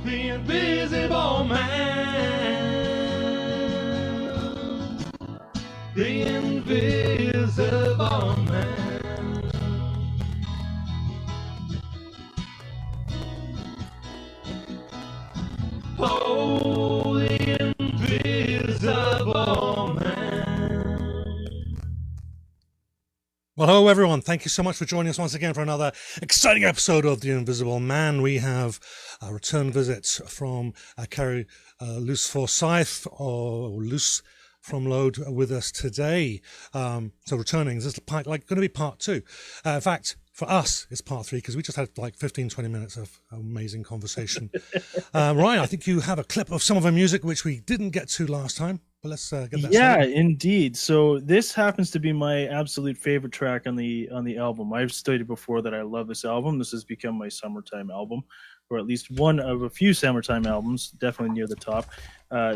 The invisible man. The invisible man. Oh, the invisible man. Well, hello everyone. Thank you so much for joining us once again for another exciting episode of The Invisible Man. We have a return visit from Carrie Luce Forsythe, or Luce from Load, with us today. So returning, this is going to be part two. In fact, for us, it's part three because we just had like 15-20 minutes of amazing conversation. Ryan, I think you have a clip of some of her music which we didn't get to last time. But let's get that started. Indeed. So this happens to be my absolute favorite track on the album. I've stated before that I love this album. This has become my summertime album, or at least one of a few summertime albums, definitely near the top.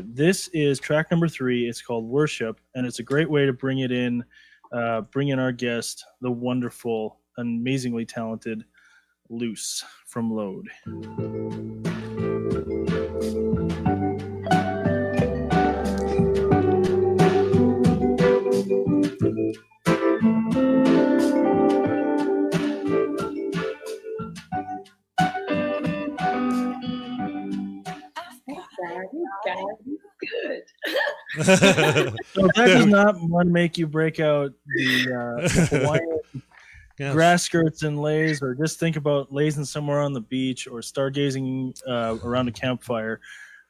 This is track number 3. It's called Worship, and it's a great way to bring in our guest, the wonderful, amazingly talented Luce from Load. Good. So that does not want to make you break out the Hawaiian grass skirts and lays, or just think about lazing somewhere on the beach or stargazing around a campfire.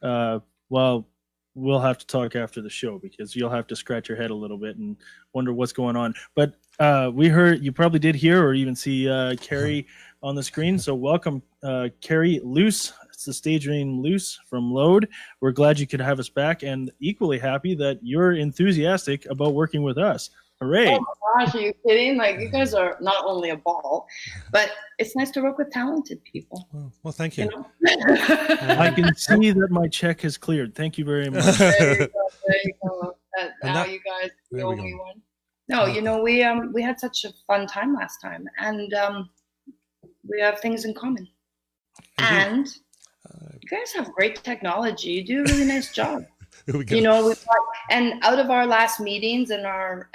Well, we'll have to talk after the show because you'll have to scratch your head a little bit and wonder what's going on. But you probably did hear or even see Carrie on the screen. So welcome, Carrie Luce. It's the stage name Luce from Load. We're glad you could have us back, and equally happy that you're enthusiastic about working with us. Hooray! Oh my gosh, are you kidding? Like, you guys are not only a ball, but it's nice to work with talented people. Well, thank you. You know? I can see that my check has cleared. Thank you very much. There you go. Now you guys owe me one. No, you know, we had such a fun time last time, and we have things in common. And you guys have great technology. You do a really nice job. You know, and out of our last meetings and our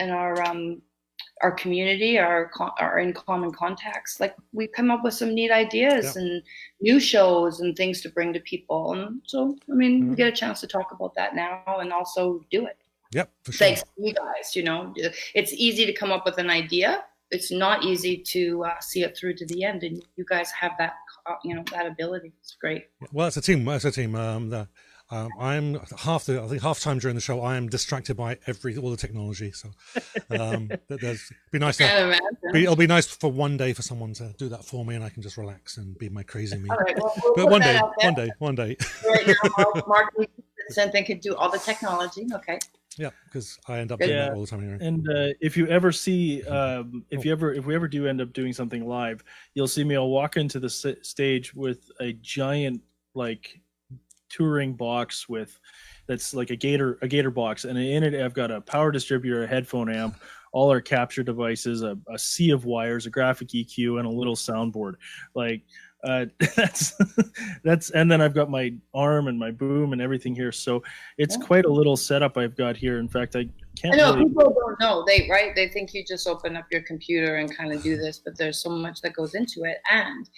community, our in common contacts, like we come up with some neat ideas and new shows and things to bring to people. And so, I mean, we get a chance to talk about that now and also do it. Yep, for sure. Thanks to you guys. You know, it's easy to come up with an idea. It's not easy to see it through to the end, and you guys have that, that ability. It's great. Well, it's a team. I'm half time during the show. I am distracted by all the technology. So be nice. It'll be nice for one day for someone to do that for me, and I can just relax and be my crazy me. All right, well, but one day. Right now, Mark something could do all the technology. Okay. Yeah, because I end up doing that all the time anyway. And if you ever see, if we ever do end up doing something live, you'll see me. I'll walk into the stage with a giant touring box that's like a gator box, and in it I've got a power distributor, a headphone amp, all our capture devices, a sea of wires, a graphic EQ, and a little soundboard. That's and then I've got my arm and my boom and everything here, so it's quite a little setup I've got here. In fact, I can't. I know people don't know. They think you just open up your computer and kind of do this, but there's so much that goes into it. And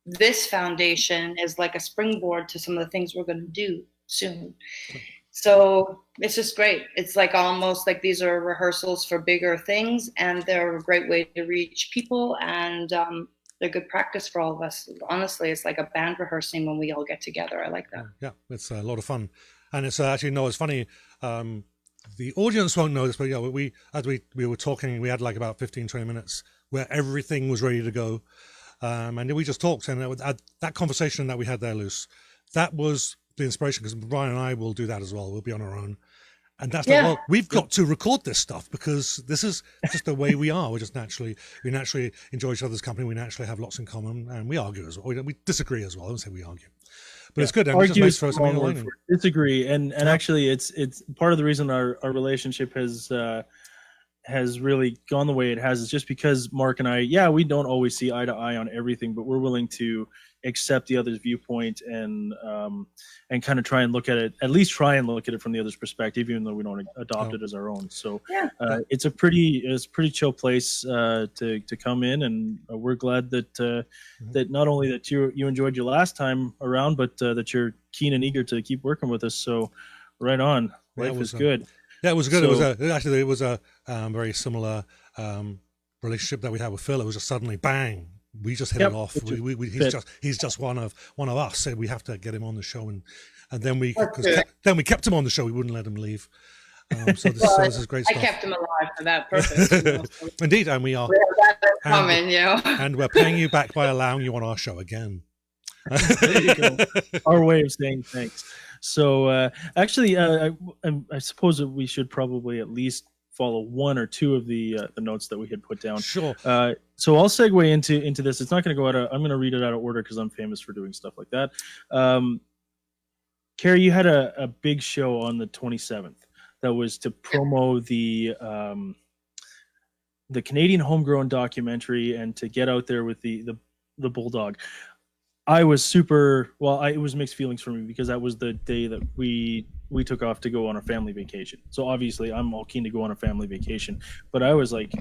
this foundation is like a springboard to some of the things we're going to do soon. So it's just great. It's like almost like these are rehearsals for bigger things, and they're a great way to reach people, and they're good practice for all of us. Honestly, it's like a band rehearsing when we all get together. I like that. Yeah, it's a lot of fun. And it's actually, it's funny. The audience won't know this, but we were talking, we had like about 15-20 minutes where everything was ready to go. And we just talked, and that conversation that we had there, Luce, that was the inspiration, because Brian and I will do that as well. We'll be on our own. And that's like, well, we've got to record this stuff because this is just the way we are. We naturally enjoy each other's company. We naturally have lots in common, and we argue as well. We disagree as well. I don't say we argue, but it's good. And argue just nice for something disagree, and actually, it's part of the reason our relationship has has really gone the way it has is just because Mark and I, we don't always see eye to eye on everything, but we're willing to accept the other's viewpoint and kind of try and look at it, at least try and look at it from the other's perspective, even though we don't adopt it as our own. So it's a pretty chill place to come in, and we're glad that that not only that you enjoyed your last time around, but that you're keen and eager to keep working with us. So right on, life is good. Yeah, it was good. So, it was a very similar relationship that we had with Phil. It was just suddenly bang. We just hit it off. He's just one of us. So we have to get him on the show, and then we kept him on the show. We wouldn't let him leave. So this is great stuff. I kept him alive for that purpose. Indeed, and we are. And we're paying you back by allowing you on our show again. There you go. Our way of saying thanks. So actually, I suppose that we should probably at least follow one or two of the notes that we had put down. Sure. So I'll segue into this. It's not going to go out. I'm going to read it out of order because I'm famous for doing stuff like that. Carrie, you had a big show on the 27th that was to promo the Canadian homegrown documentary and to get out there with the Bulldog. I was it was mixed feelings for me because that was the day that we took off to go on a family vacation. So obviously I'm all keen to go on a family vacation, but I was like,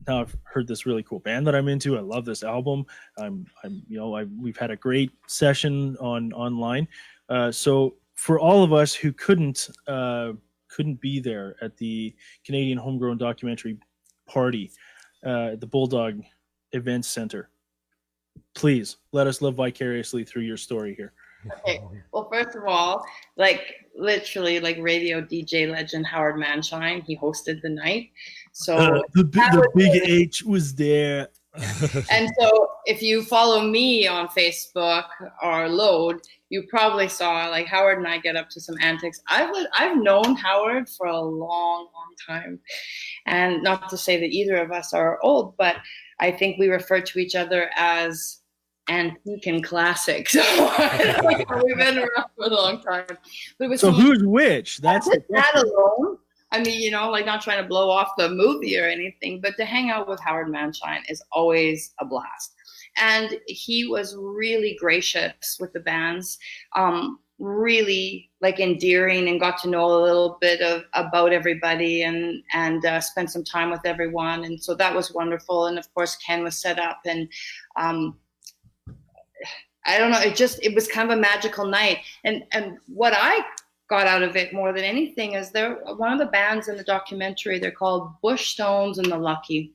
I've heard this really cool band that I'm into. I love this album. We've had a great session online. So for all of us who couldn't be there at the Canadian Homegrown Documentary Party at the Bulldog Events Center, please let us live vicariously through your story here. Okay. Well, first of all, literally, radio DJ legend Howard Manshine, he hosted the night. So the big H was there. And so if you follow me on Facebook or Load, you probably saw Howard and I get up to some antics. I've known Howard for a long time, and not to say that either of us are old, but I think we refer to each other as antique and classic. So we've been around for a long time. But it was who's which? That's that alone. I mean, not trying to blow off the movie or anything, but to hang out with Howard Manshine is always a blast. And he was really gracious with the bands, really endearing, and got to know a little bit about everybody and spent some time with everyone. And so that was wonderful. And of course, Ken was set up, and I don't know, it was kind of a magical night. And what I got out of it more than anything is one of the bands in the documentary, they're called Bush Stones and the Lucky.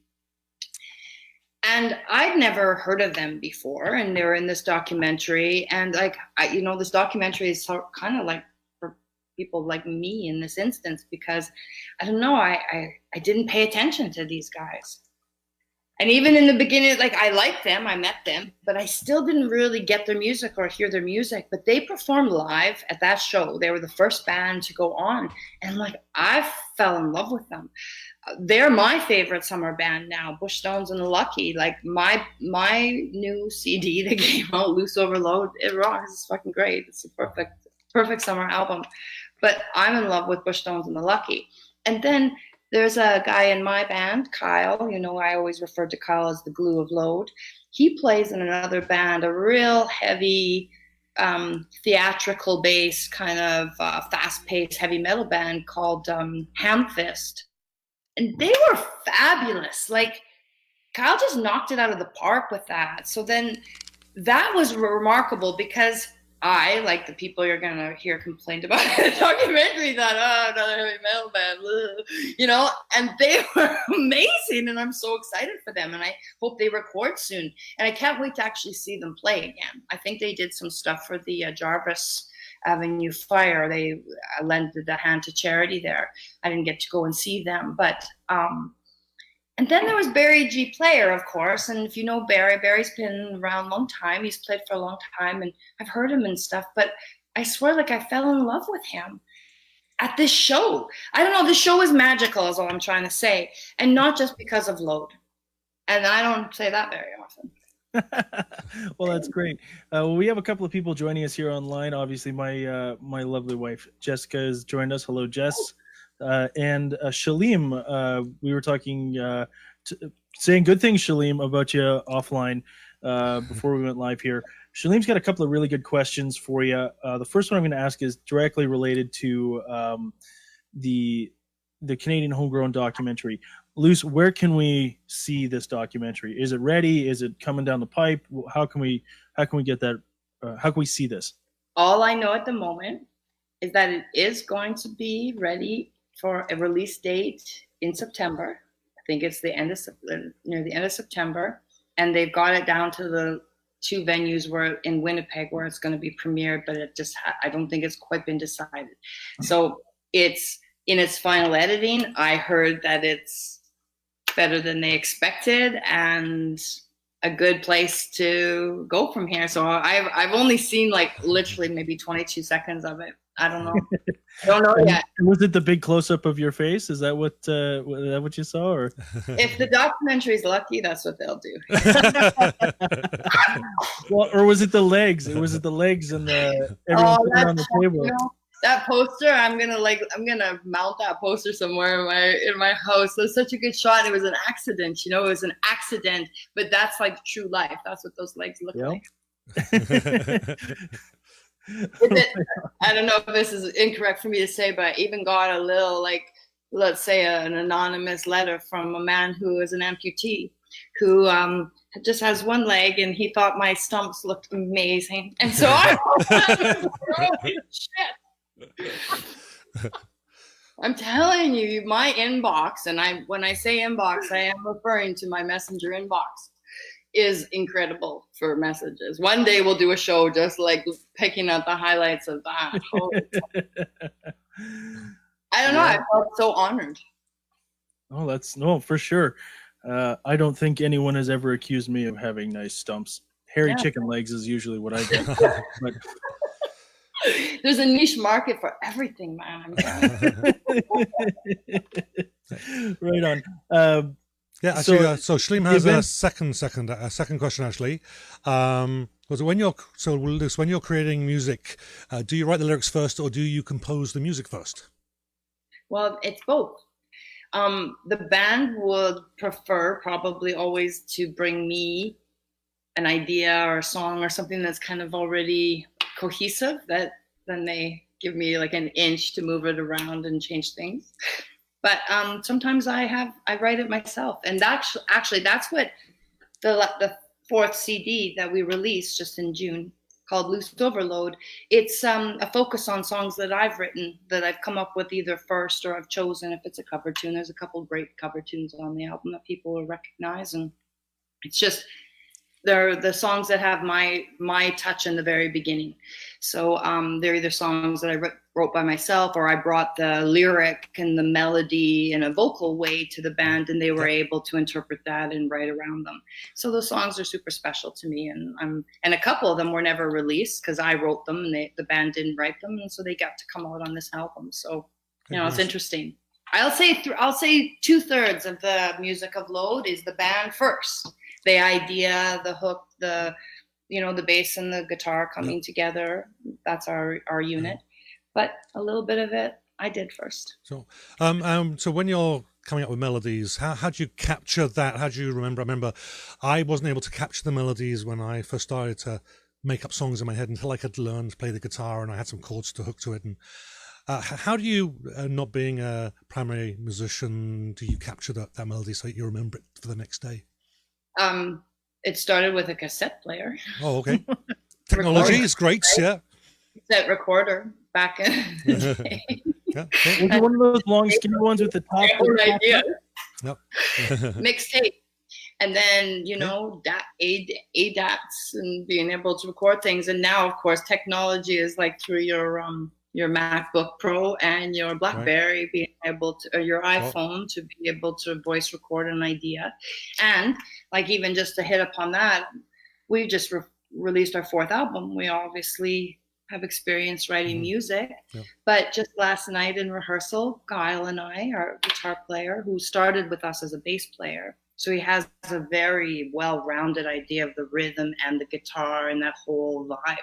And I'd never heard of them before, and they were in this documentary. And this documentary is kind of for people like me in this instance, because I don't know, I didn't pay attention to these guys. And even in the beginning, I liked them, I met them, but I still didn't really get their music or hear their music. But they performed live at that show. They were the first band to go on. And I fell in love with them. They're my favorite summer band now, Bush Stones and the Lucky. My new CD that came out, Loose Overload, it rocks. It's fucking great. It's a perfect summer album. But I'm in love with Bush Stones and the Lucky. And then there's a guy in my band, Kyle. I always refer to Kyle as the glue of Load. He plays in another band, a real heavy, theatrical bass, kind of fast-paced heavy metal band called Hamfist. And they were fabulous. Kyle just knocked it out of the park with that. So then that was remarkable because I, like the people you're going to hear complained about in the documentary, thought, another heavy metal band, and they were amazing, and I'm so excited for them, and I hope they record soon, and I can't wait to actually see them play again. I think they did some stuff for the Jarvis Avenue Fire. They lended a hand to charity there. I didn't get to go and see them, but and then there was Barry G. Player, of course. And if you know Barry's been around a long time. He's played for a long time, and I've heard him and stuff. But I swear, I fell in love with him at this show. I don't know. The show is magical, is all I'm trying to say. And not just because of Load. And I don't say that very often. Well, that's great. We have a couple of people joining us here online. Obviously, my lovely wife, Jessica, has joined us. Hello, Jess. And Shalim, we were talking, saying good things, Shalim, about you offline before we went live here. Shalim's got a couple of really good questions for you. The first one I'm going to ask is directly related to the Canadian Homegrown documentary. Luce, where can we see this documentary? Is it ready? Is it coming down the pipe? How can we get that? How can we see this? All I know at the moment is that it is going to be ready for a release date in September. I think it's near the end of September, and they've got it down to the 2 venues where in Winnipeg where it's going to be premiered, but it just I don't think it's quite been decided. So it's in its final editing. I heard that it's better than they expected and a good place to go from here. So I've only seen like literally maybe 22 seconds of it. I don't know. I don't know yet. Was it the big close up of your face? Is that what you saw? Or if the documentary is lucky, that's what they'll do. Well, or was it the legs? Was it the legs and the everyone putting on the table? You know, that poster, I'm gonna mount that poster somewhere in my house. It was such a good shot. It was an accident, it was an accident, but that's like true life. That's what those legs look like. I don't know if this is incorrect for me to say, but I even got a little, like, let's say an anonymous letter from a man who is an amputee who just has one leg, and he thought my stumps looked amazing. And so I'm telling you, my inbox, and when I say inbox, I am referring to my messenger inbox, is incredible for messages. One day we'll do a show just like picking out the highlights of that. I don't know. I felt so honored. Oh, no, for sure. I don't think anyone has ever accused me of having nice stumps. Hairy chicken legs is usually what I get. But there's a niche market for everything, man. Right on. Yeah, actually, so Shalim has a second question. Actually, was when you're creating music, do you write the lyrics first, or do you compose the music first? Well, it's both. The band would prefer probably always to bring me an idea or a song or something that's kind of already cohesive. That then they give me like an inch to move it around and change things. But sometimes I write it myself, and that's what the 4th CD that we released just in June, called Loose Overload. It's a focus on songs that I've written, that I've come up with either first or I've chosen if it's a cover tune. There's a couple of great cover tunes on the album that people will recognize, and it's just they're the songs that have my touch in the very beginning. So they're either songs that I wrote by myself, or I brought the lyric and the melody in a vocal way to the band, and they were able to interpret that and write around them. So those songs are super special to me, and a couple of them were never released because I wrote them and the band didn't write them, and so they got to come out on this album. So it's interesting. I'll say 2/3 of the music of Load is the band first. The idea, the hook, the bass and the guitar coming together. That's our unit. But a little bit of it I did first. So, so when you're coming up with melodies, how do you capture that? How do you remember? I remember I wasn't able to capture the melodies when I first started to make up songs in my head until I could learn to play the guitar and I had some chords to hook to it. And how do you, not being a primary musician, do you capture that melody so that you remember it for the next day? It started with a cassette player. Oh, okay. Technology is great, yeah. Cassette recorder back in the day. Was it one of those long, skinny ones with the top? Idea. Yep. Mixtape. And then, ADATs and being able to record things. And now, of course, technology is like through your MacBook Pro and your BlackBerry, being able to, or your iPhone, to be able to voice record an idea. And like, even just to hit upon that, we just released our 4th album. We obviously have experience writing music, but just last night in rehearsal, Kyle and I, our guitar player, who started with us as a bass player, So he has a very well-rounded idea of the rhythm and the guitar and that whole vibe.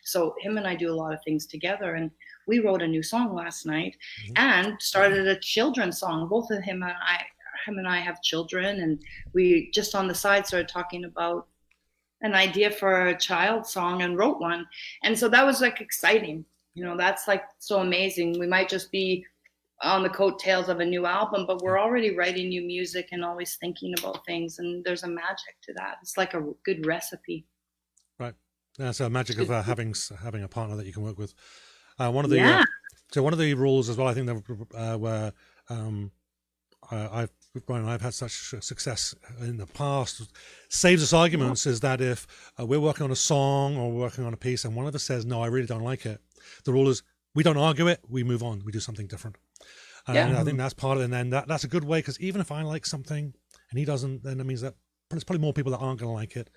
So him and I do a lot of things together, and we wrote a new song last night and started a children's song. Both of him and I have children, and we just on the side started talking about an idea for a child song and wrote one. And so that was like exciting. You know, that's like so amazing. We might just be on the coattails of a new album, but we're already writing new music and always thinking about things, and there's a magic to that. It's like a good recipe. Right. That's a magic of having a partner that you can work with. One of the so one of the rules as well, I think that where I've had such success in the past, saves us arguments, is that if we're working on a song or we're working on a piece and one of us says, no, I really don't like it, the rule is we don't argue it, we move on, we do something different. And I think that's part of it. And then that's a good way, because even if I like something and he doesn't, then it means that there's probably more people that aren't going to like it.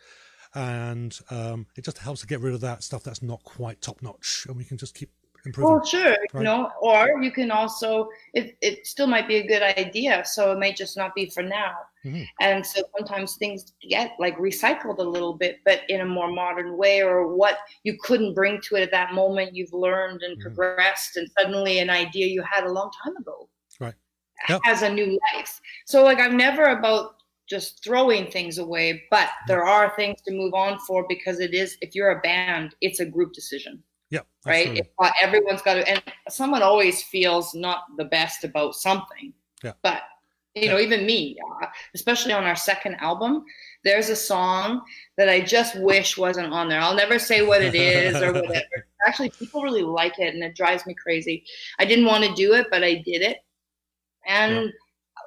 And it just helps to get rid of that stuff that's not quite top notch, and we can just keep improving. Well, sure, right? you know, or you can also, it still might be a good idea, so it may just not be for now. And so sometimes things get like recycled a little bit, but in a more modern way, or what you couldn't bring to it at that moment, you've learned and progressed, and suddenly an idea you had a long time ago has a new life. So like I'm never about just throwing things away, but there are things to move on for, because it is, if you're a band, it's a group decision. Yeah. Right. If everyone's got to, and someone always feels not the best about something. Yeah. But, you know, even me, especially on our second album, there's a song that I just wish wasn't on there. I'll never say what it is or whatever. Actually, people really like it, and it drives me crazy. I didn't want to do it, but I did it. And,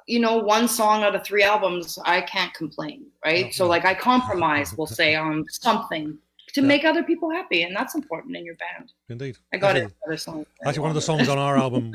you know, one song out of 3 albums, I can't complain. Right. So like I compromise, we'll say, on something to make other people happy, and that's important in your band. Indeed. I got it. Other songs. Actually, one of the songs on our album,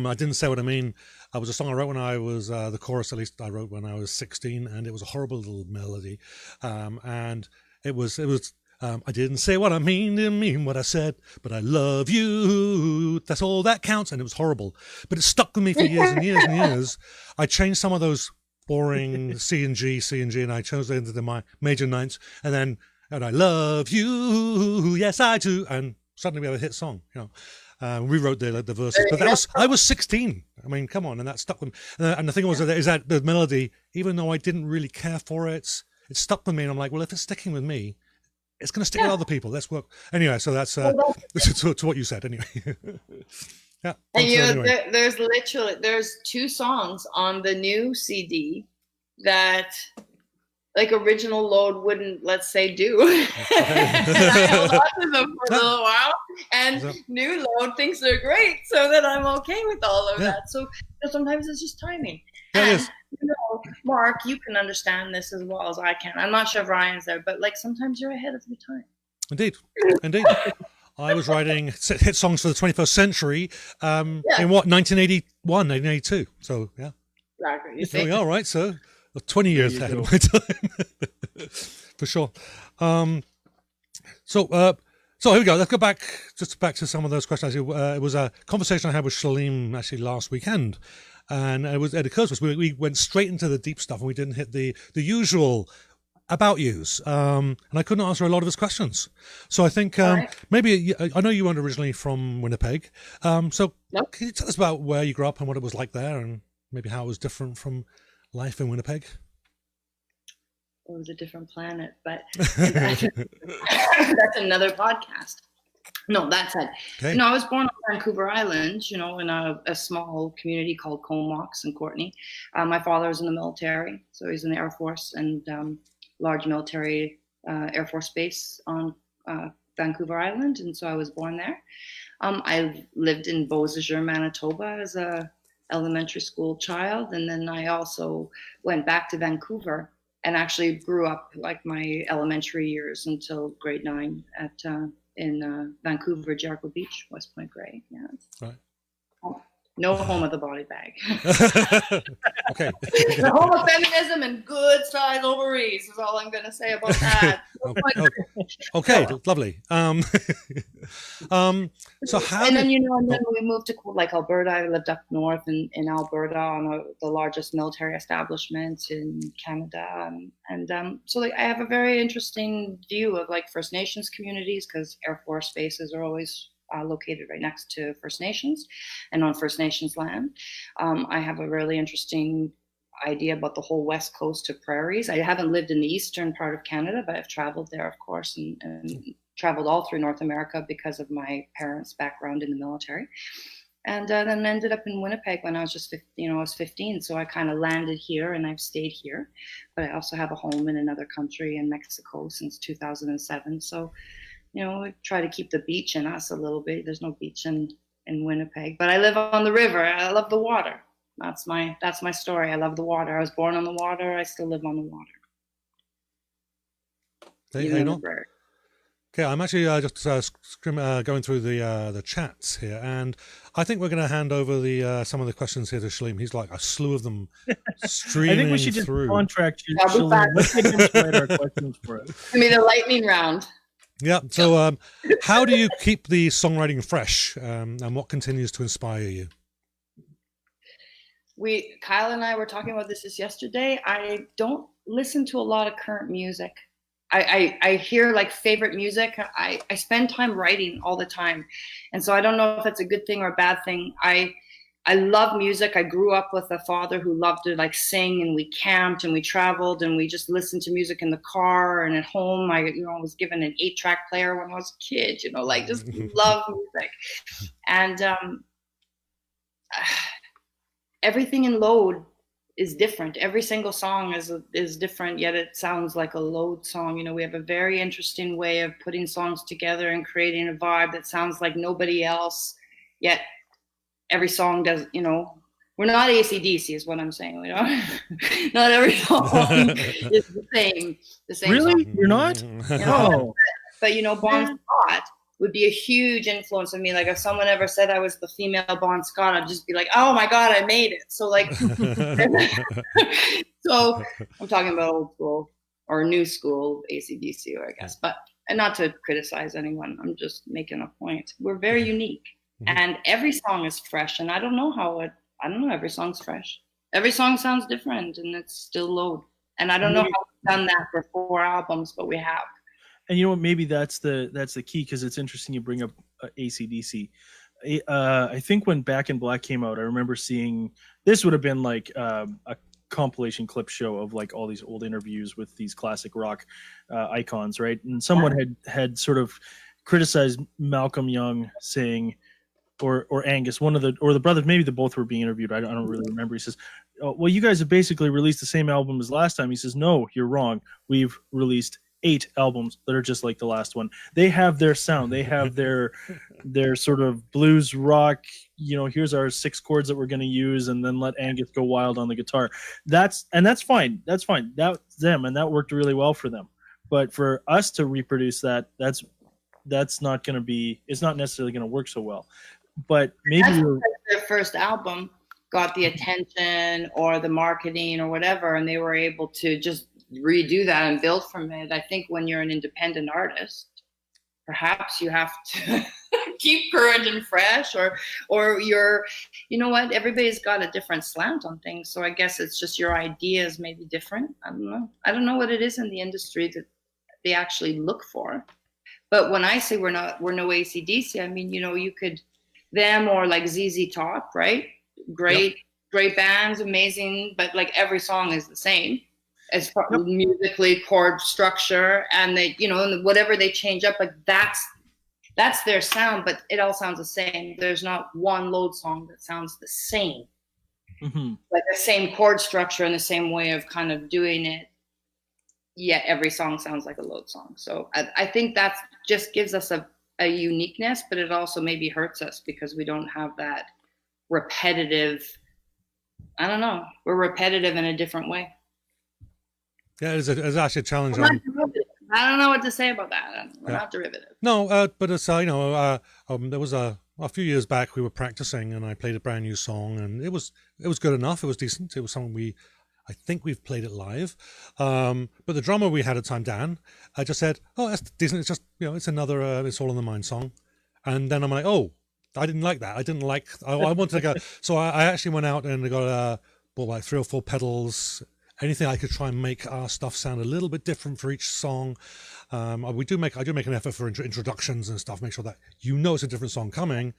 I didn't say what I mean. It was a song I wrote when I was, the chorus at least I wrote when I was 16, and it was a horrible little melody. And it was, I didn't say what I didn't mean what I said, but I love you. That's all that counts. And it was horrible, but it stuck with me for years and years and years. I changed some of those boring C and G, and I chose it into the major ninths, and I love you, yes I do, and suddenly we have a hit song. You know, we wrote the verses, but I was 16. I mean, come on, and that stuck with me. And the thing was is that the melody, even though I didn't really care for it, it stuck with me. And I'm like, well, if it's sticking with me, it's going to stick with other people. Let's work anyway. So that's to what you said anyway. Yeah. And you know, there's 2 songs on the new CD that, like, original Load wouldn't, let's say, do. I held on to them for a little while, and new Load thinks they're great, so that I'm okay with all of that. So sometimes it's just timing. And, you know, Mark, you can understand this as well as I can. I'm not sure if Ryan's there, but like sometimes you're ahead of your time. Indeed. I was writing hit songs for the 21st century in 1981, 1982. So, yeah. Exactly. There we are, right? So 20 years ahead of my time. For sure. So here we go. Let's go back to some of those questions. It was a conversation I had with Shalem actually last weekend. And it occurs to us, we went straight into the deep stuff, and we didn't hit the usual about yous. And I couldn't answer a lot of his questions. So I think maybe, I know you weren't originally from Winnipeg. So can you tell us about where you grew up and what it was like there, and maybe how it was different from life in Winnipeg? It was a different planet, but that's another podcast. No, that said, you know, I was born on Vancouver Island, you know, in a small community called Comox in Courtenay. My father was in the military, so he's in the Air Force, and large military Air Force base on Vancouver Island, and so I was born there. I lived in Beausejour, Manitoba as a elementary school child, and then I also went back to Vancouver and actually grew up like my elementary years until grade 9 in Vancouver, Jericho Beach, West Point Grey. Yeah. Right. No home of the body bag. Okay. The home of feminism and good size ovaries is all I'm going to say about that. Okay, lovely. So how And then, did, and then we moved to like Alberta. I lived up north in Alberta on the largest military establishment in Canada. So like, I have a very interesting view of like First Nations communities because Air Force bases are always located right next to First Nations and on First Nations land. I have a really interesting idea about the whole west coast of prairies. I haven't lived in the eastern part of Canada, but I've traveled there, of course, and traveled all through North America because of my parents' background in the military. And then ended up in Winnipeg when I was just 15, I was 15. So I kind of landed here and I've stayed here. But I also have a home in another country in Mexico since 2007. So, we try to keep the beach in us a little bit. There's no beach in Winnipeg, but I live on the river. I love the water. That's my story. I love the water. I was born on the water. I still live on the water. Okay, I'm actually just going through the chats here, and I think we're going to hand over some of the questions here to Shaleem. He's like a slew of them streaming through. I think we should just contract you, Shaleem. Let's get him to write our questions for us. Give me the lightning round. Yeah. So, how do you keep the songwriting fresh, and what continues to inspire you? Kyle and I were talking about this yesterday. I don't listen to a lot of current music. I hear like favorite music. I spend time writing all the time. And so I don't know if that's a good thing or a bad thing. I love music. I grew up with a father who loved to like sing, and we camped and we traveled and we just listened to music in the car and at home. I was given an 8-track player when I was a kid, like just love music. And everything in Load is different. Every single song is different, yet it sounds like a Load song. We have a very interesting way of putting songs together and creating a vibe that sounds like nobody else, yet every song does, we're not AC/DC is what I'm saying. Not every song is the same really song. You're not But Bon Scott would be a huge influence on me. Like if someone ever said I was the female Bon Scott, I'd just be like, oh my God, I made it. So like, so I'm talking about old school or new school AC/DC, I guess, and not to criticize anyone. I'm just making a point. We're very unique. And every song is fresh, and I don't know every song's fresh. Every song sounds different, and it's still Load. And I don't know how we've done that for 4 albums, but we have. And you know what? Maybe that's the key, because it's interesting you bring up AC/DC. I think when Back in Black came out, I remember seeing, this would have been like a compilation clip show of like all these old interviews with these classic rock icons, right? And someone had sort of criticized Malcolm Young, saying, or Angus, the brothers, maybe the both were being interviewed. I don't really remember. He says, oh, well, you guys have basically released the same album as last time. He says, no, you're wrong. We've released 8 albums that are just like the last one. They have their sound. They have their sort of blues rock, here's our 6 chords that we're going to use, and then let Angus go wild on the guitar. That's fine. That's fine. That's them, and that worked really well for them. But for us to reproduce that's not going to be, it's not necessarily going to work so well. But maybe their first album got the attention or the marketing or whatever, and they were able to just redo that and build from it. I think when you're an independent artist, perhaps you have to keep current and fresh, or you're, everybody's got a different slant on things. So I guess it's just your ideas may be different. I don't know what it is in the industry that they actually look for. But when I say we're no AC/DC, I mean, you could, them or like ZZ Top, right? Great bands, amazing, but like every song is the same as far musically, chord structure, and they, and whatever they change up, like that's their sound, but it all sounds the same. There's not one Load song that sounds the same, like the same chord structure and the same way of kind of doing it. Yet every song sounds like a Load song. So I think that just gives us a uniqueness, but it also maybe hurts us because we don't have that repetitive, I don't know, we're repetitive in a different way. Yeah, it's actually a challenge. I don't know what to say about that. We're not derivative. No, but it's there was a a few years back we were practicing, and I played a brand new song, and it was good enough. It was decent. It was something I think we've played it live. But the drummer we had at the time, Dan, I just said, "Oh, that's decent. It's just, it's another It's All in the Mind song." And then I'm like, "Oh, I didn't like that. I didn't like. I wanted to go." So I actually went out and got bought like 3 or 4 pedals. Anything I could try and make our stuff sound a little bit different for each song. I do make an effort for introductions and stuff, make sure that it's a different song coming,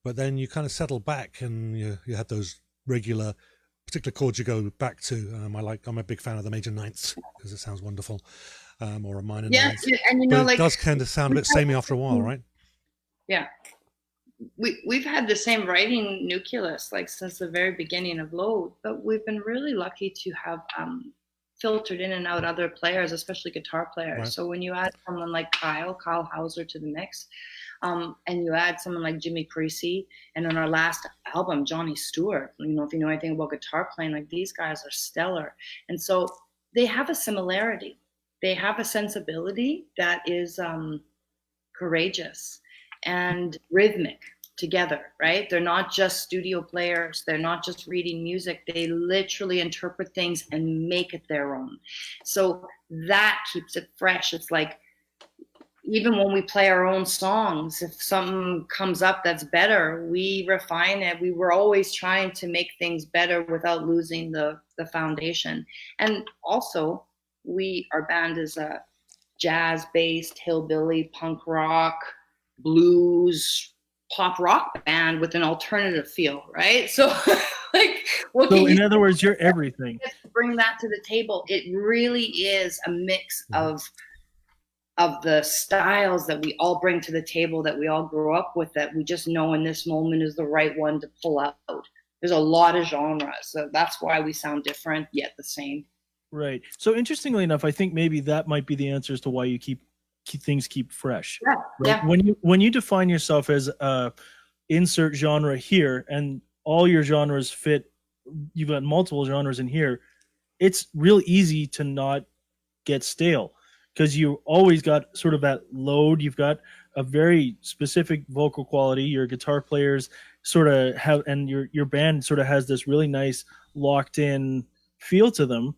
but then you kind of settle back and you have those particular chords you go back to. I'm a big fan of the major ninths because it sounds wonderful, or a minor ninth. And but it does kind of sound a bit samey after a while, right? Yeah. We've had the same writing nucleus like since the very beginning of Load, but we've been really lucky to have filtered in and out other players, especially guitar players. Right. So when you add someone like Kyle Hauser to the mix, and you add someone like Jimmy Parisi, and on our last album, Johnny Stewart, if you know anything about guitar playing, like these guys are stellar. And so they have a similarity. They have a sensibility that is courageous and rhythmic together, right? They're not just studio players. They're not just reading music. They literally interpret things and make it their own. So that keeps it fresh. It's like, even when we play our own songs, if something comes up that's better, we refine it. We were always trying to make things better without losing the foundation. And also, our band is a jazz-based, hillbilly, punk rock, blues, pop rock band with an alternative feel, right? So in other words, you're everything. Bring that to the table. It really is a mix of the styles that we all bring to the table, that we all grew up with, that we just know in this moment is the right one to pull out. There's a lot of genres, so that's why we sound different yet the same. Right. So interestingly enough, I think maybe that might be the answer as to why you keep fresh. Yeah. Right? Yeah. When you define yourself as insert genre here, and all your genres fit, you've got multiple genres in here, it's real easy to not get stale because you always got sort of that load. You've got a very specific vocal quality. Your guitar players sort of have, and your band sort of has this really nice locked in feel to them.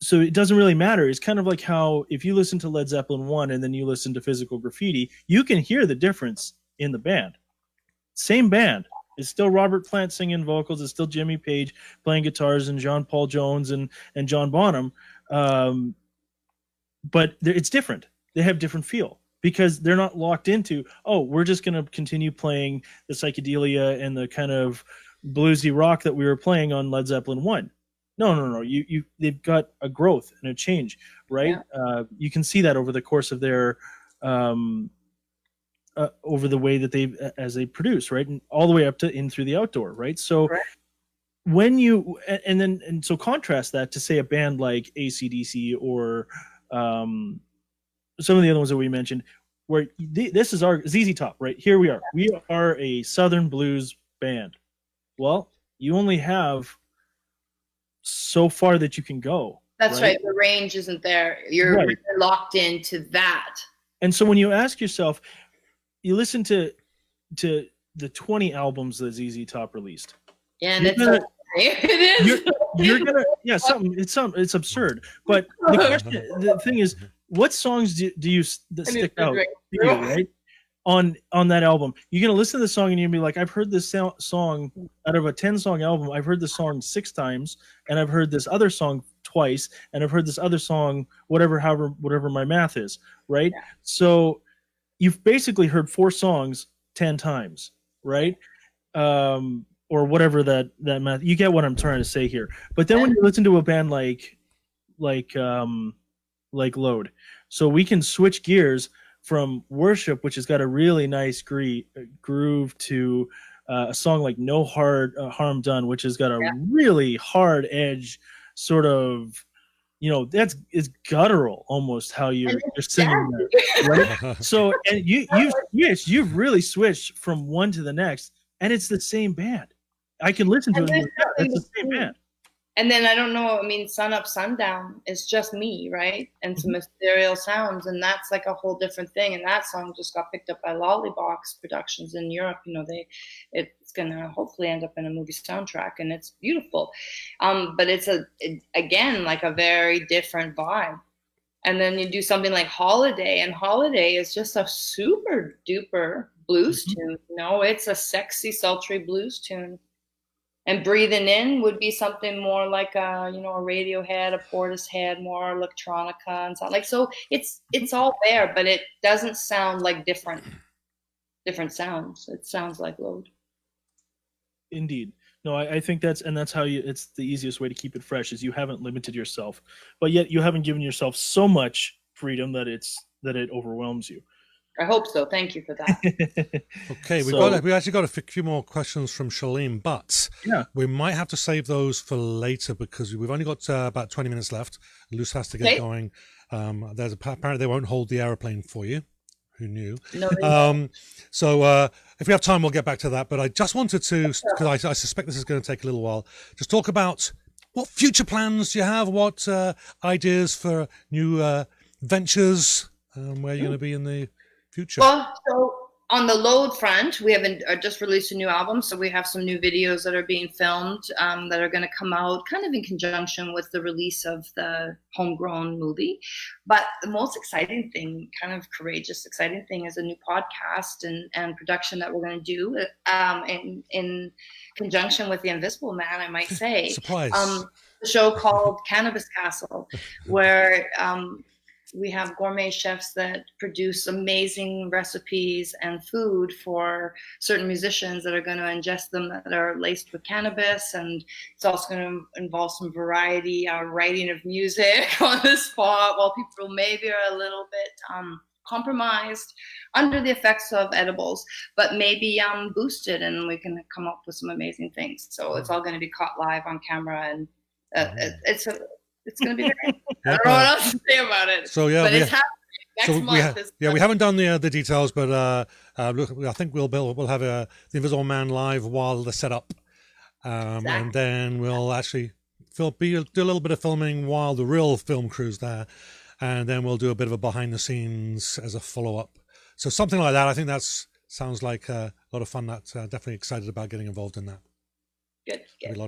So it doesn't really matter. It's kind of like how if you listen to Led Zeppelin 1 and then you listen to Physical Graffiti, you can hear the difference in the band. Same band. It's still Robert Plant singing vocals. It's still Jimmy Page playing guitars and John Paul Jones and John Bonham. But it's different. They have different feel because they're not locked into, we're just going to continue playing the psychedelia and the kind of bluesy rock that we were playing on Led Zeppelin 1. No. They've got a growth and a change, right? Yeah. You can see that over the course of their, over the way that as they produce, right, and all the way up to In Through the Outdoor, right? So right. When you so contrast that to say a band like AC/DC or some of the other ones that we mentioned, where this is our ZZ Top, right? Here we are. We are a Southern blues band. Well, you only have so far that you can go. That's right. The range isn't there. You're locked into that. And so when you ask yourself, you listen to the 20 albums that ZZ Top released. Yeah, and it is. You're gonna it's absurd. But the thing is, what songs do you that stick out to you, right? On that album, you're gonna listen to the song and you're gonna be like, I've heard this song out of a 10-song album. I've heard this song 6 times, and I've heard this other song twice, and I've heard this other song whatever my math is, right? Yeah. So you've basically heard 4 songs 10 times, right? Or whatever that math. You get what I'm trying to say here. But then when you listen to a band like Load, so we can switch gears from Worship, which has got a really nice groove, to a song like No Harm Done, which has got a really hard edge, sort of, it's guttural almost how you're singing that, right? So and you've really switched from one to the next, and it's the same band. I can listen to it. It's the same band. And then I don't know, I mean, Sun Up, Sundown is just me, right? And some ethereal sounds, and that's like a whole different thing. And that song just got picked up by Lollybox Productions in Europe. You know, it's gonna hopefully end up in a movie soundtrack, and it's beautiful. But it's again like a very different vibe. And then you do something like Holiday, and Holiday is just a super duper blues tune. No, it's a sexy, sultry blues tune. And Breathing In would be something more like a Radiohead, a Portishead, more electronica and something like. So it's all there, but it doesn't sound like different sounds. It sounds like Load. Indeed. No, I think that's how it's the easiest way to keep it fresh is you haven't limited yourself, but yet you haven't given yourself so much freedom that it overwhelms you. I hope so. Thank you for that. Okay, we actually got a few more questions from Shalene, but we might have to save those for later because we've only got about 20 minutes left. Luce has to get going. Apparently they won't hold the aeroplane for you. Who knew? No, so if we have time, we'll get back to that. But I just wanted to, because I suspect this is going to take a little while, just talk about what future plans do you have? What ideas for new ventures? Where you're going to be in the future? Well, so on the Load front, we haven't just released a new album, so we have some new videos that are being filmed that are going to come out kind of in conjunction with the release of the Homegrown movie. But the most exciting thing, kind of courageous, exciting thing, is a new podcast and production that we're going to do in conjunction with The Invisible Man, I might say. Surprise. A show called Cannabis Castle, where we have gourmet chefs that produce amazing recipes and food for certain musicians that are going to ingest them that are laced with cannabis. And it's also going to involve some variety, writing of music on the spot while people maybe are a little bit compromised under the effects of edibles, but maybe boosted, and we can come up with some amazing things. So it's all going to be caught live on camera, and it's going to be great. I don't know what else to say about it. So but it's happening next month. We haven't done the details, but I think we'll have The Invisible Man live while the setup, and then we'll actually do a little bit of filming while the real film crew's there, and then we'll do a bit of a behind the scenes as a follow up. So something like that. I think sounds like a lot of fun. That's definitely excited about getting involved in that. Good.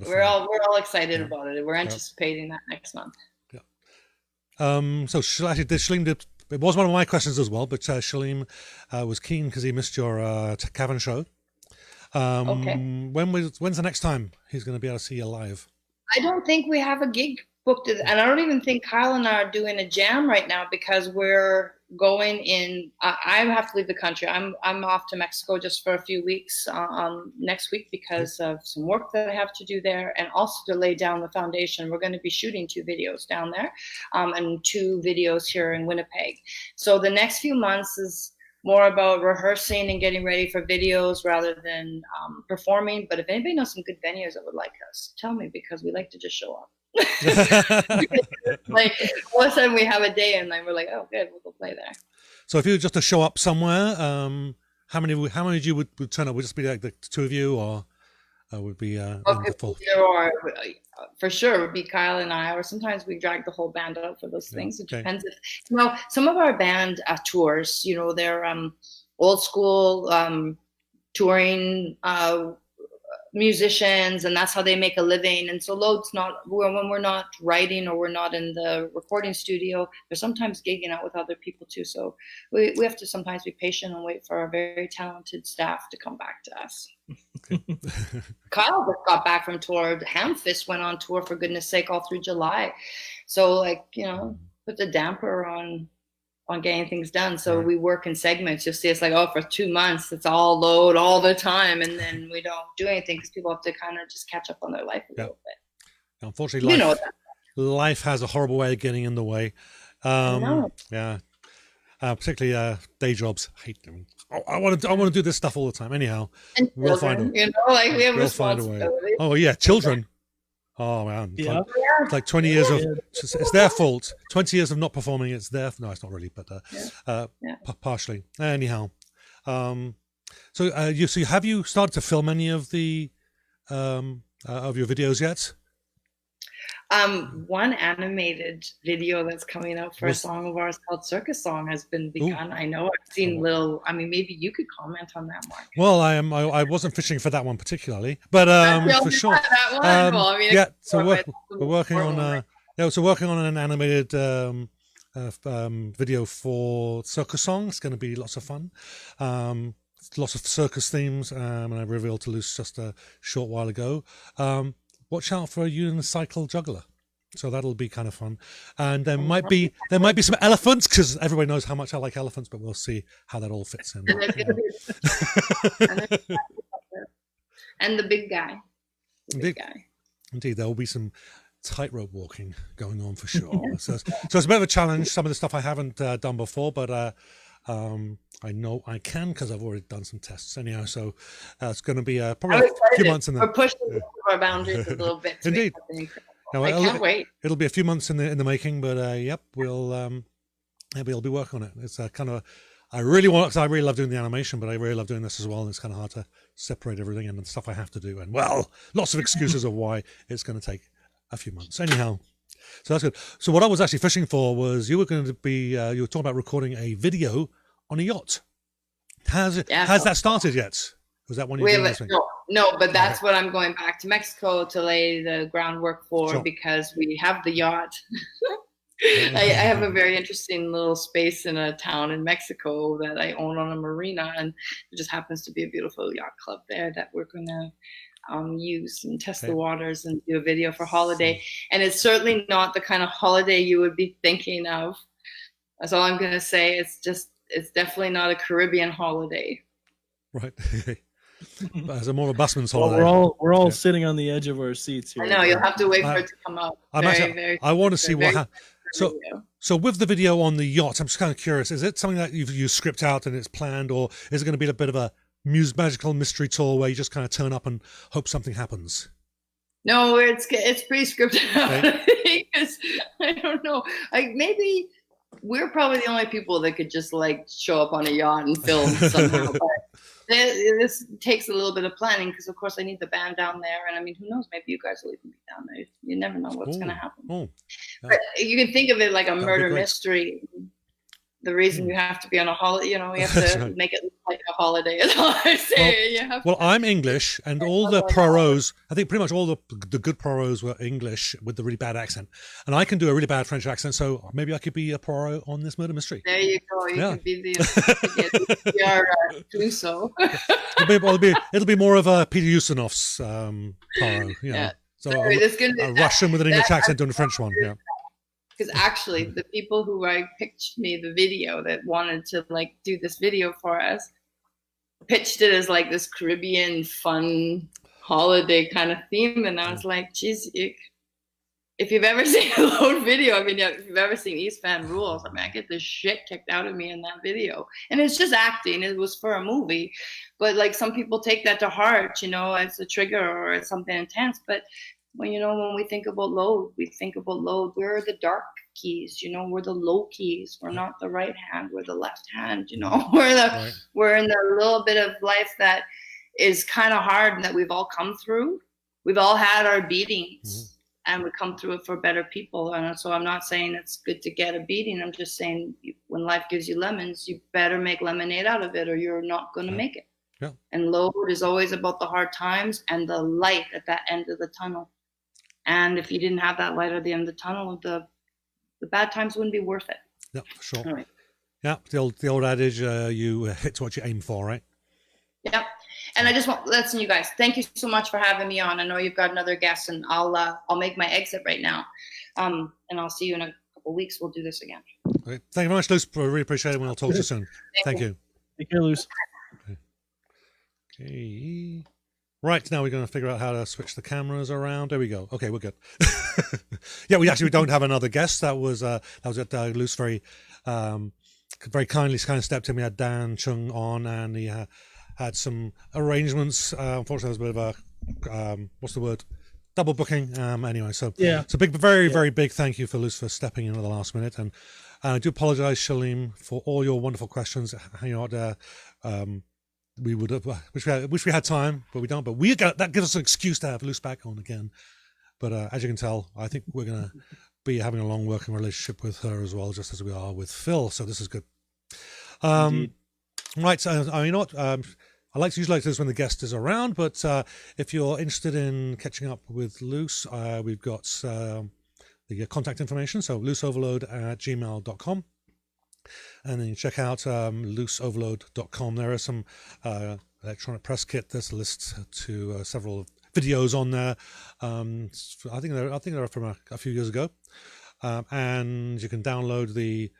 We're all excited about it. We're anticipating that next month. Yeah. So Shalene did. It was one of my questions as well, but Shalene was keen because he missed your Cavern show. Okay. When's the next time he's going to be able to see you live? I don't think we have a gig booked, and I don't even think Kyle and I are doing a jam right now because we're going in. I have to leave the country. I'm off to Mexico just for a few weeks next week because of some work that I have to do there, and also to lay down the foundation. We're going to be shooting 2 videos down there, and 2 videos here in Winnipeg. So the next few months is more about rehearsing and getting ready for videos rather than performing. But if anybody knows some good venues that would like us, tell me, because we like to just show up. Like all of a sudden we have a day and then we're like, oh good, we'll go play there. So if you were just to show up somewhere, how many of you would turn up? Would it just be like the 2 of you, or would be in the full? Or for sure it would be Kyle and I, or sometimes we drag the whole band out for those things. It depends. If some of our band tours, they're old school touring musicians, and that's how they make a living. And so Load's not, when we're not writing or we're not in the recording studio, they're sometimes gigging out with other people too. So we have to sometimes be patient and wait for our very talented staff to come back to us. Kyle just got back from tour. Hamfist went on tour, for goodness sake, all through July. So put the damper on getting things done. So we work in segments. You'll see us for 2 months, it's all Load all the time. And then we don't do anything because people have to kind of just catch up on their life a little bit. Unfortunately, life has a horrible way of getting in the way. Particularly day jobs. I hate them. I want to do this stuff all the time. Anyhow, and we'll find a way. We have responsibilities. Oh yeah, children. Oh man, it's like 20 years of it's their fault. 20 years of not performing, it's their no, it's not really, but partially. Anyhow, so have you started to film any of the of your videos yet? One animated video that's coming out for a song of ours called Circus Song has been begun. I know I've seen maybe you could comment on that, Mark. Well, I wasn't fishing for that one particularly, but for sure. That one. Well, I mean, yeah, so we're working on working on an animated video for Circus Song. It's going to be lots of fun. Lots of circus themes, and I revealed to Luce just a short while ago. Watch out for a unicycle juggler. So that'll be kind of fun. And there might be some elephants, because everybody knows how much I like elephants, but we'll see how that all fits in. And the big guy. Indeed, there will be some tightrope walking going on for sure. So it's a bit of a challenge. Some of the stuff I haven't done before, but I know I can because I've already done some tests anyhow. So it's going to be probably a few months in We're pushing our boundaries a little bit. Indeed. I can't wait. It'll be a few months in the making, but yep, we'll be working on it. It's kind of I really love doing the animation, but I really love doing this as well. And it's kind of hard to separate everything and the stuff I have to do. And well, lots of excuses of why it's going to take a few months. Anyhow. So that's good. So what I was actually fishing for was you were going to be you were talking about recording a video on a yacht. Has that started yet? Was that one you did? No, but that's what I'm going back to Mexico to lay the groundwork for, because we have the yacht. I have a very interesting little space in a town in Mexico that I own on a marina, and it just happens to be a beautiful yacht club there that we're going to use and test the waters and do a video for holiday. And it's certainly not the kind of holiday you would be thinking of. That's all I'm going to say. It's definitely not a Caribbean holiday. Right. It's more of a busman's holiday. Well, we're all sitting on the edge of our seats here. I know, you'll have to wait for it to come out. I want to see what happens. So with the video on the yacht, I'm just kind of curious, is it something that you script out and it's planned, or is it going to be a bit of a magical mystery tour where you just kind of turn up and hope something happens? No, it's pretty scripted out. Because I don't know. Maybe we're probably the only people that could just show up on a yacht and film somehow. But this takes a little bit of planning, because of course I need the band down there, and I mean, who knows? Maybe you guys will even be down there. You never know what's going to happen. But you can think of it like a murder mystery. The reason you have to be on a holiday, you have to make it look like a holiday. Is all I say. Well, I'm English, and all the Poirots, I think pretty much all the good Poirots were English with the really bad accent, and I can do a really bad French accent, so maybe I could be a Poirot on this murder mystery. There you go. You can be the Clouseau. It'll be more of a Peter Ustinov's Poirot. So a Russian with an English accent doing a French one. Yeah. Because actually, the people who pitched me the video that wanted to do this video for us pitched it as this Caribbean fun holiday kind of theme, and I was like, geez, if you've ever seen the Load video, I mean, if you've ever seen East Van Rules, I mean, I get the shit kicked out of me in that video, and it's just acting. It was for a movie, but some people take that to heart, as a trigger or it's something intense, but. When we think about Load, we're the dark keys, we're the low keys. We're not the right hand, we're the left hand, we're in the little bit of life that is kind of hard and that we've all come through. We've all had our beatings, and we come through it for better people. And so I'm not saying it's good to get a beating. I'm just saying when life gives you lemons, you better make lemonade out of it, or you're not going to make it. Yeah. And Load is always about the hard times and the light at that end of the tunnel. And if you didn't have that light at the end of the tunnel, the bad times wouldn't be worth it. Yeah, for sure. Right. Yeah, the old adage, you hit what you aim for, right? Yeah. And I just want to listen, you guys. Thank you so much for having me on. I know you've got another guest, and I'll make my exit right now. And I'll see you in a couple of weeks. We'll do this again. Okay. Thank you very much, Luce. I really appreciate it. We'll talk to you soon. Thank you. Take care, Luce. Okay. Right, now we're going to figure out how to switch the cameras around. There we go. Okay, we're good. Yeah, we don't have another guest. That was at Luce very kindly kind of stepped in. We had Dan Chung on, and he had some arrangements. Unfortunately, there was a bit of a what's the word? Double booking. Anyway, so very big thank you for Luce for stepping in at the last minute, and I do apologize, Shalim, for all your wonderful questions. Hanging out there. We would have wish we had time, but we don't. But that gives us an excuse to have Luce back on again. But as you can tell, I think we're going to be having a long working relationship with her as well, just as we are with Phil. So this is good. Right. So, you know what? I usually like to do this when the guest is around, but if you're interested in catching up with Luce, we've got the contact information. So luceoverload@gmail.com. And then you check out luceoverload.com. There are some electronic press kit. There's a list to several videos on there. I think they're from a few years ago. And you can download the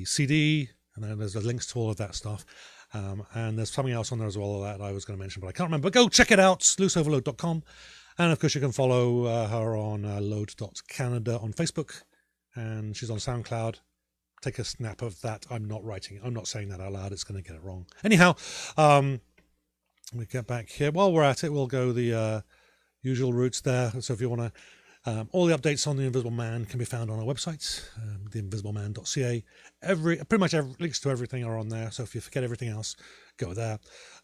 CD, and then there's the links to all of that stuff. And there's something else on there as well that I was going to mention, but I can't remember. Go check it out, luceoverload.com. And of course, you can follow her on load.canada on Facebook, and she's on SoundCloud. Take a snap of that. I'm not saying that out loud. It's going to get it wrong. Anyhow, we get back here. While we're at it, we'll go the usual routes there. So if you want to, all the updates on The Invisible Man can be found on our website, theinvisibleman.ca. Pretty much links to everything are on there. So if you forget everything else, go there.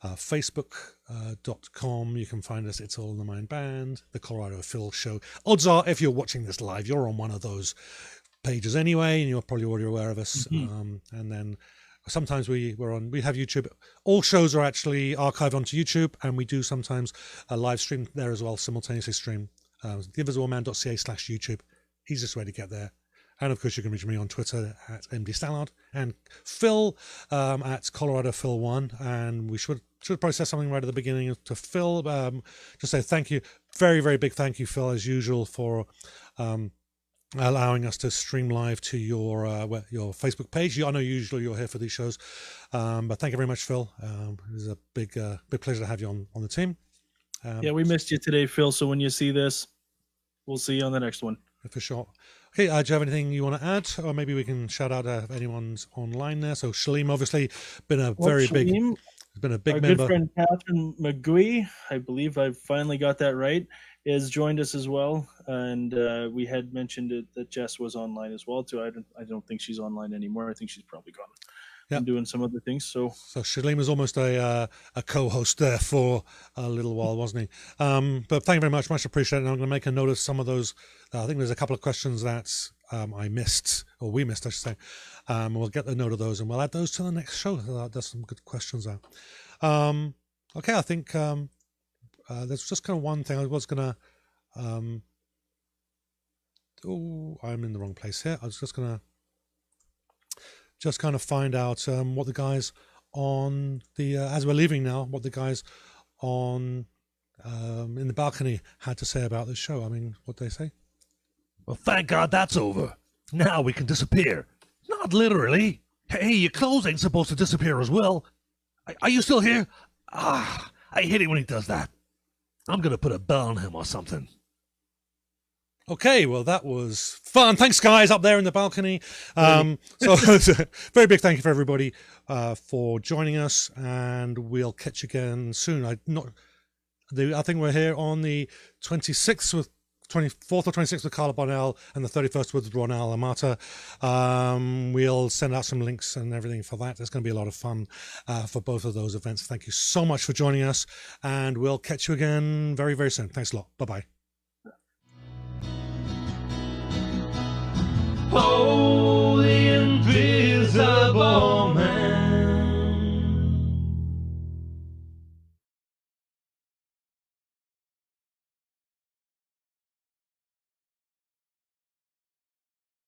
Facebook.com. You can find us. It's All in the Mind Band, the Colorado Phil Show. Odds are, if you're watching this live, you're on one of those pages anyway, and you're probably already aware of us. And then sometimes we have YouTube. All shows are actually archived onto YouTube, and we do sometimes a live stream there as well, simultaneously stream. theinvisibleman.ca/YouTube. Easiest way to get there. And of course, you can reach me on Twitter at MD Stallard, and Phil at Colorado Phil1. And we should probably say something right at the beginning to Phil. Just say thank you, very, very big thank you, Phil, as usual, for allowing us to stream live to your Facebook page. I know usually you're here for these shows, but thank you very much, Phil. It was a big pleasure to have you on the team. Yeah, we missed you today, Phil. So when you see this, we'll see you on the next one. For sure. Okay, do you have anything you want to add? Or maybe we can shout out if anyone's online there. So Shaleem, obviously, been a big member. Good friend Catherine McGuee, I believe I finally got that right, has joined us as well. And we had mentioned that Jess was online as well too. I don't think she's online anymore. I think she's probably gone and doing some other things. So Shaleem was almost a co-host there for a little while, wasn't he? But thank you very much appreciated. And I'm going to make a note of some of those. I think there's a couple of questions that I missed, or we missed, I should say. We'll get the note of those, and we'll add those to the next show. There's some good questions there. Okay, I think there's just kind of one thing I was going to. I'm in the wrong place here. I was just going to kind of find out what the guys on the as we're leaving now, what the guys on in the balcony had to say about this show. I mean, what they say. Well, thank God that's over. Now we can disappear. Not literally. Hey, your clothes ain't supposed to disappear as well. Are you still here? I hate it when he does that. I'm going to put a bell on him or something. Okay, well, that was fun. Thanks, guys, up there in the balcony. So very big thank you for everybody for joining us, and we'll catch you again soon. I think we're here on the 24th or 26th with Carla Bonnell, and the 31st with Ronald Amata. We'll send out some links and everything for that. It's going to be a lot of fun for both of those events. Thank you so much for joining us, and we'll catch you again very, very soon. Thanks a lot. Bye-bye. Oh.